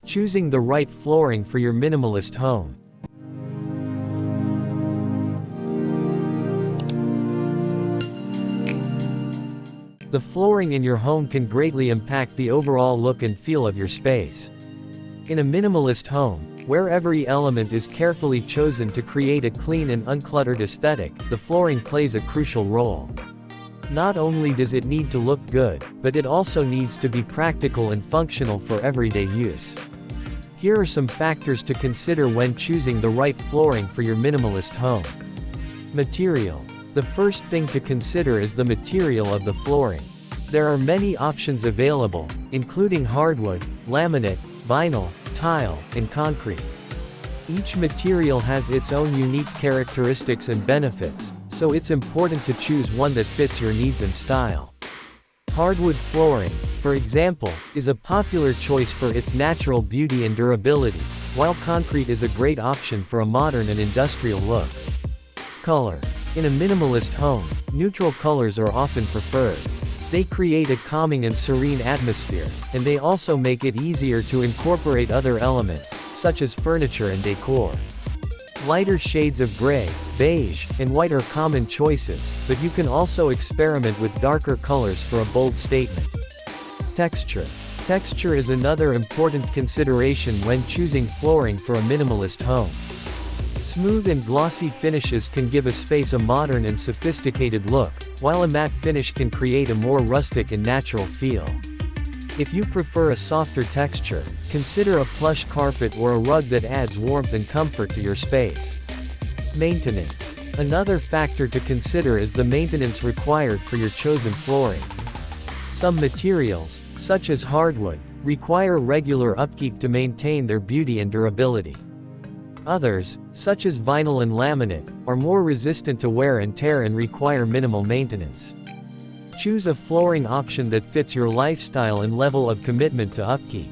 Choosing the right flooring for your minimalist home. The flooring in your home can greatly impact the overall look and feel of your space. In a minimalist home, where every element is carefully chosen to create a clean and uncluttered aesthetic, the flooring plays a crucial role. Not only does it need to look good, but it also needs to be practical and functional for everyday use. Here are some factors to consider when choosing the right flooring for your minimalist home. Material. The first thing to consider is the material of the flooring. There are many options available, including hardwood, laminate, vinyl, tile, and concrete. Each material has its own unique characteristics and benefits, so it's important to choose one that fits your needs and style. Hardwood flooring, for example, is a popular choice for its natural beauty and durability, while concrete is a great option for a modern and industrial look. Color. In a minimalist home, neutral colors are often preferred. They create a calming and serene atmosphere, and they also make it easier to incorporate other elements, such as furniture and decor. Lighter shades of gray, beige, and white are common choices, but you can also experiment with darker colors for a bold statement. Texture. Texture is another important consideration when choosing flooring for a minimalist home. Smooth and glossy finishes can give a space a modern and sophisticated look, while a matte finish can create a more rustic and natural feel. If you prefer a softer texture, consider a plush carpet or a rug that adds warmth and comfort to your space. Maintenance. Another factor to consider is the maintenance required for your chosen flooring. Some materials, such as hardwood, require regular upkeep to maintain their beauty and durability. Others, such as vinyl and laminate, are more resistant to wear and tear and require minimal maintenance. Choose a flooring option that fits your lifestyle and level of commitment to upkeep.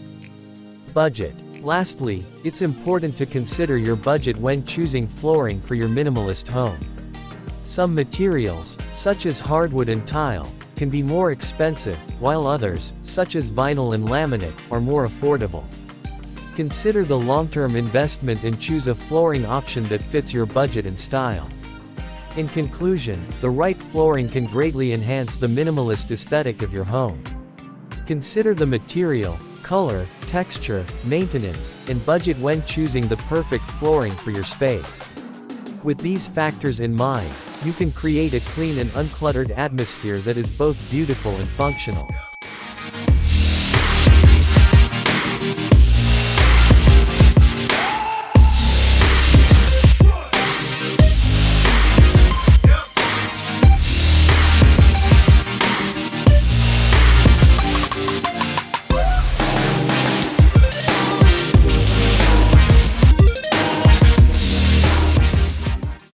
Budget. Lastly, it's important to consider your budget when choosing flooring for your minimalist home. Some materials, such as hardwood and tile, can be more expensive, while others, such as vinyl and laminate, are more affordable. Consider the long-term investment and choose a flooring option that fits your budget and style. In conclusion, the right flooring can greatly enhance the minimalist aesthetic of your home. Consider the material, color, texture, maintenance, and budget when choosing the perfect flooring for your space. With these factors in mind, you can create a clean and uncluttered atmosphere that is both beautiful and functional.